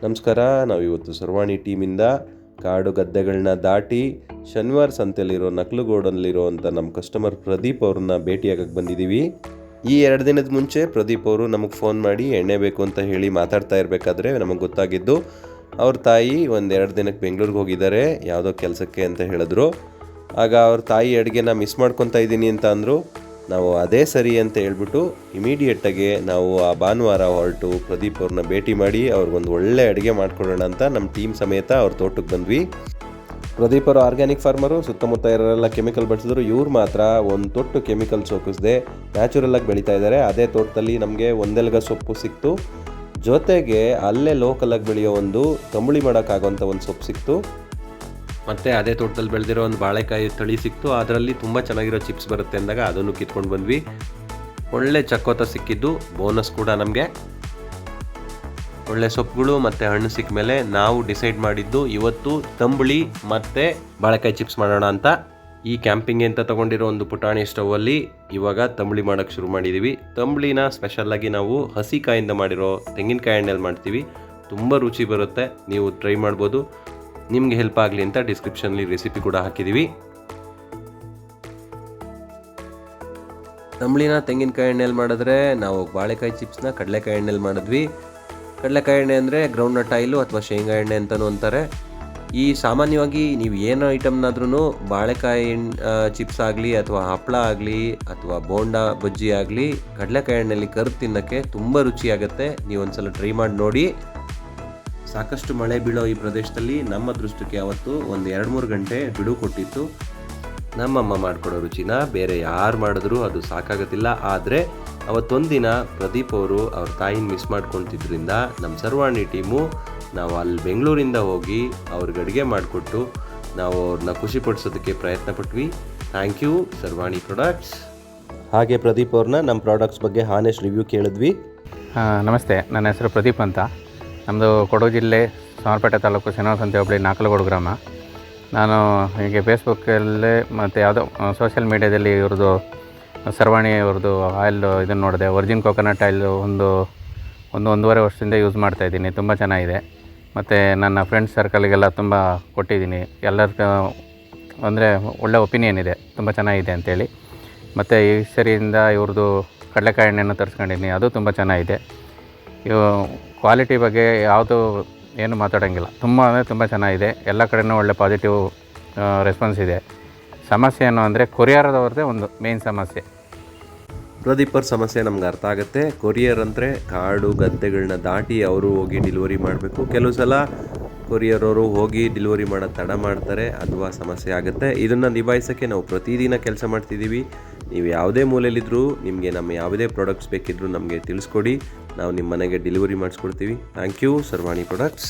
ನಮಸ್ಕಾರ. ನಾವಿವತ್ತು ಸರ್ವಾಣಿ ಟೀಮಿಂದ ಕಾಡು ಗದ್ದೆಗಳನ್ನ ದಾಟಿ ಶನಿವಾರ ಸಂತೆಯಲ್ಲಿರೋ ನಕ್ಲುಗೋಡಲ್ಲಿರುವಂಥ ನಮ್ಮ ಕಸ್ಟಮರ್ ಪ್ರದೀಪ್ ಅವ್ರನ್ನ ಭೇಟಿಯಾಗಕ್ಕೆ ಬಂದಿದ್ದೀವಿ. ಈ 2 ದಿನದ ಮುಂಚೆ ಪ್ರದೀಪ್ ಅವರು ನಮಗೆ ಫೋನ್ ಮಾಡಿ ಎಣ್ಣೆ ಬೇಕು ಅಂತ ಹೇಳಿ ಮಾತಾಡ್ತಾ ಇರಬೇಕಾದ್ರೆ ನಮಗೆ ಗೊತ್ತಾಗಿದ್ದು ಅವ್ರ ತಾಯಿ 1-2 ದಿನಕ್ಕೆ ಬೆಂಗಳೂರಿಗೆ ಹೋಗಿದ್ದಾರೆ ಯಾವುದೋ ಕೆಲಸಕ್ಕೆ ಅಂತ ಹೇಳಿದ್ರು. ಆಗ ಅವ್ರ ತಾಯಿ ಅಡುಗೆನ ಮಿಸ್ ಮಾಡ್ಕೊತಾ ಇದ್ದೀನಿ ಅಂತ ಅಂದರು. ನಾವು ಅದೇ ಸರಿ ಅಂತ ಹೇಳ್ಬಿಟ್ಟು ಇಮಿಡಿಯೇಟಾಗಿ ನಾವು ಆ ಭಾನುವಾರ ಹೊರಟು ಪ್ರದೀಪ್ ಅವ್ರನ್ನ ಭೇಟಿ ಮಾಡಿ ಅವ್ರಿಗೊಂದು ಒಳ್ಳೆ ಅಡುಗೆ ಮಾಡಿಕೊಡೋಣ ಅಂತ ನಮ್ಮ ಟೀಮ್ ಸಮೇತ ಅವ್ರ ತೋಟಕ್ಕೆ ಬಂದ್ವಿ. ಪ್ರದೀಪ್ ಅವರು ಆರ್ಗ್ಯಾನಿಕ್ ಫಾರ್ಮರು, ಸುತ್ತಮುತ್ತ ಇರೋರೆಲ್ಲ ಕೆಮಿಕಲ್ ಬಳಸಿದ್ರು. ಇವ್ರು ಮಾತ್ರ ಒಂದು ತೊಟ್ಟು ಕೆಮಿಕಲ್ ಸೋಕಿಸದೆ ನ್ಯಾಚುರಲಾಗಿ ಬೆಳೀತಾ ಇದ್ದಾರೆ. ಅದೇ ತೋಟದಲ್ಲಿ ನಮಗೆ ಒಂದೆಲ್ಗ ಸೊಪ್ಪು ಸಿಕ್ತು, ಜೊತೆಗೆ ಅಲ್ಲೇ ಲೋಕಲಾಗಿ ಬೆಳೆಯೋ ಒಂದು ತಂಬುಳಿ ಮಾಡೋಕ್ಕಾಗೋಂಥ ಒಂದು ಸೊಪ್ಪು ಸಿಕ್ತು. ಮತ್ತು ಅದೇ ತೋಟದಲ್ಲಿ ಬೆಳೆದಿರೋ ಒಂದು ಬಾಳೆಕಾಯಿ ತಳಿ ಸಿಕ್ತು. ಅದರಲ್ಲಿ ತುಂಬ ಚೆನ್ನಾಗಿರೋ ಚಿಪ್ಸ್ ಬರುತ್ತೆ ಅಂದಾಗ ಅದನ್ನು ಕಿತ್ಕೊಂಡು ಬಂದ್ವಿ. ಒಳ್ಳೆ ಚಕ್ಕೋತ ಸಿಕ್ಕಿದ್ದು ಬೋನಸ್ ಕೂಡ ನಮಗೆ. ಒಳ್ಳೆ ಸೊಪ್ಪುಗಳು ಮತ್ತು ಹಣ್ಣು ಸಿಕ್ಕ ಮೇಲೆ ನಾವು ಡಿಸೈಡ್ ಮಾಡಿದ್ದು ಇವತ್ತು ತಂಬುಳಿ ಮತ್ತು ಬಾಳೆಕಾಯಿ ಚಿಪ್ಸ್ ಮಾಡೋಣ ಅಂತ. ಈ ಕ್ಯಾಂಪಿಂಗ್ ಅಂತ ತೊಗೊಂಡಿರೋ ಒಂದು ಪುಟಾಣಿ ಸ್ಟವಲ್ಲಿ ಇವಾಗ ತಂಬುಳಿ ಮಾಡೋಕ್ಕೆ ಶುರು ಮಾಡಿದ್ದೀವಿ. ತಂಬುಳಿನ ಸ್ಪೆಷಲ್ಲಾಗಿ ನಾವು ಹಸಿ ಕಾಯಿಂದ ಮಾಡಿರೋ ತೆಂಗಿನಕಾಯಿ ಎಣ್ಣೆಯಲ್ಲಿ ಮಾಡ್ತೀವಿ. ತುಂಬ ರುಚಿ ಬರುತ್ತೆ, ನೀವು ಟ್ರೈ ಮಾಡ್ಬೋದು. ನಿಮಗೆ ಹೆಲ್ಪ್ ಆಗಲಿ ಅಂತ ಡಿಸ್ಕ್ರಿಪ್ಷನಲ್ಲಿ ರೆಸಿಪಿ ಕೂಡ ಹಾಕಿದ್ದೀವಿ. ತಂಬುಳಿನ ತೆಂಗಿನಕಾಯಿ ಎಣ್ಣೆಯಲ್ಲಿ ಮಾಡಿದ್ರೆ ನಾವು ಬಾಳೆಕಾಯಿ ಚಿಪ್ಸ್ನ ಕಡಲೆಕಾಯಿ ಎಣ್ಣೆಯಲ್ಲಿ ಮಾಡಿದ್ವಿ. ಕಡಲೆಕಾಯಿ ಎಣ್ಣೆ ಅಂದರೆ ಗ್ರೌಂಡ್ನಟ್ ಆಯಿಲು ಅಥವಾ ಶೇಂಗಾ ಎಣ್ಣೆ ಅಂತಲೂ ಅಂತಾರೆ. ಈ ಸಾಮಾನ್ಯವಾಗಿ ನೀವು ಏನೋ ಐಟಮ್ನಾದ್ರೂ ಬಾಳೆಕಾಯಿ ಚಿಪ್ಸ್ ಆಗಲಿ ಅಥವಾ ಹಪ್ಪಳ ಆಗಲಿ ಅಥವಾ ಬೋಂಡಾ ಬಜ್ಜಿ ಆಗಲಿ ಕಡಲೆಕಾಯಿ ಎಣ್ಣೆಯಲ್ಲಿ ಕರ್ದು ತಿನ್ನೋಕ್ಕೆ ತುಂಬ ರುಚಿಯಾಗುತ್ತೆ. ನೀವು ಒಂದ್ಸಲ ಟ್ರೈ ಮಾಡಿ ನೋಡಿ. ಸಾಕಷ್ಟು ಮಳೆ ಬೀಳೋ ಈ ಪ್ರದೇಶದಲ್ಲಿ ನಮ್ಮ ಅದೃಷ್ಟಕ್ಕೆ ಅವತ್ತು 1-2-3 ಗಂಟೆ ಬಿಡು ಕೊಟ್ಟಿತ್ತು. ನಮ್ಮಮ್ಮ ಮಾಡಿಕೊಡೋ ರುಚಿನ ಬೇರೆ ಯಾರು ಮಾಡಿದ್ರೂ ಅದು ಸಾಕಾಗೋದಿಲ್ಲ. ಆದರೆ ಅವತ್ತೊಂದು ದಿನ ಪ್ರದೀಪ್ ಅವರು ಅವ್ರ ತಾಯಿನ ಮಿಸ್ ಮಾಡ್ಕೊತಿದ್ರಿಂದ ನಮ್ಮ ಸರ್ವಾಣಿ ಟೀಮು ನಾವು ಅಲ್ಲಿ ಬೆಂಗಳೂರಿಂದ ಹೋಗಿ ಅವ್ರಿಗೆ ಅಡುಗೆ ಮಾಡಿಕೊಟ್ಟು ನಾವು ಅವ್ರನ್ನ ಖುಷಿಪಡಿಸೋದಕ್ಕೆ ಪ್ರಯತ್ನ ಪಟ್ವಿ. Thank you Sarvani products. ಹಾಗೆ ಪ್ರದೀಪ್ ಅವ್ರನ್ನ ನಮ್ಮ ಪ್ರಾಡಕ್ಟ್ಸ್ ಬಗ್ಗೆ ಹಾನೆಸ್ಟ್ ರಿವ್ಯೂ ಕೇಳಿದ್ವಿ. ನಮಸ್ತೆ, ನನ್ನ ಹೆಸರು ಪ್ರದೀಪ್ ಅಂತ. ನಮ್ಮದು ಕೊಡಗು ಜಿಲ್ಲೆ ಸೋಮವಾರಪೇಟೆ ತಾಲೂಕು ಶನಿವಾರ ಸಂತೆ ಹೋಬಳಿ ನಾಕಲಗೋಡು ಗ್ರಾಮ. ನಾನು ಹೀಗೆ ಫೇಸ್ಬುಕ್ಕಲ್ಲೇ ಮತ್ತು ಯಾವುದೋ ಸೋಷಿಯಲ್ ಮೀಡ್ಯಾದಲ್ಲಿ ಇವ್ರದ್ದು ಸರ್ವಾಣಿ ಅವ್ರದ್ದು ಆಯಿಲ್ ಇದನ್ನು ನೋಡಿದೆ. ವರ್ಜಿನ್ ಕೋಕೋನಟ್ ಆಯಿಲ್ ಒಂದೂವರೆ ವರ್ಷದಿಂದ ಯೂಸ್ ಮಾಡ್ತಾಯಿದ್ದೀನಿ. ತುಂಬ ಚೆನ್ನಾಗಿದೆ. ಮತ್ತು ನನ್ನ ಫ್ರೆಂಡ್ಸ್ ಸರ್ಕಲ್ಗೆಲ್ಲ ತುಂಬ ಕೊಟ್ಟಿದ್ದೀನಿ. ಎಲ್ಲರ ಅಂದರೆ ಒಳ್ಳೆ ಒಪಿನಿಯನ್ ಇದೆ, ತುಂಬ ಚೆನ್ನಾಗಿದೆ ಅಂಥೇಳಿ. ಮತ್ತು ಈ ಸರಿಯಿಂದ ಇವ್ರದ್ದು ಕಡಲೆಕಾಯಿ ಎಣ್ಣೆಯನ್ನು ತರಿಸ್ಕೊಂಡಿದ್ದೀನಿ, ಅದು ತುಂಬ ಚೆನ್ನಾಗಿದೆ. ಇವು ಕ್ವಾಲಿಟಿ ಬಗ್ಗೆ ಯಾವುದು ಏನು ಮಾತಾಡೋಂಗಿಲ್ಲ, ತುಂಬ ಅಂದರೆ ತುಂಬ ಚೆನ್ನಾಗಿದೆ. ಎಲ್ಲ ಕಡೆಯೂ ಒಳ್ಳೆ ಪಾಸಿಟಿವ್ ರೆಸ್ಪಾನ್ಸ್ ಇದೆ. ಸಮಸ್ಯೆ ಏನು ಅಂದರೆ ಕೊರಿಯರ್ದವ್ರದ್ದೇ ಒಂದು ಮೇಯ್ನ್ ಸಮಸ್ಯೆ. ಪ್ರದೀಪರ್ ಸಮಸ್ಯೆ ನಮ್ಗೆ ಅರ್ಥ ಆಗುತ್ತೆ. ಕೊರಿಯರ್ ಅಂದರೆ ಕಾಡು ಗದ್ದೆಗಳನ್ನ ದಾಟಿ ಅವರು ಹೋಗಿ ಡೆಲಿವರಿ ಮಾಡಬೇಕು. ಕೆಲವು ಸಲ ಕೊರಿಯರ್ ಅವರು ಹೋಗಿ ಡೆಲಿವರಿ ಮಾಡೋದು ತಡ ಮಾಡ್ತಾರೆ, ಅಥವಾ ಸಮಸ್ಯೆ ಆಗುತ್ತೆ. ಇದನ್ನು ನಿಭಾಯಿಸೋಕ್ಕೆ ನಾವು ಪ್ರತಿದಿನ ಕೆಲಸ ಮಾಡ್ತಿದ್ದೀವಿ. ನೀವು ಯಾವುದೇ ಮೂಲೆಯಲ್ಲಿದ್ದರೂ ನಿಮಗೆ ನಮ್ಮ ಯಾವುದೇ ಪ್ರಾಡಕ್ಟ್ಸ್ ಬೇಕಿದ್ದರೂ ನಮಗೆ ತಿಳಿಸ್ಕೊಡಿ, ನಾವು ನಿಮ್ಮ ಮನೆಗೆ ಡೆಲಿವರಿ ಮಾಡಿಸ್ಕೊಡ್ತೀವಿ. Thank you Sarvani products.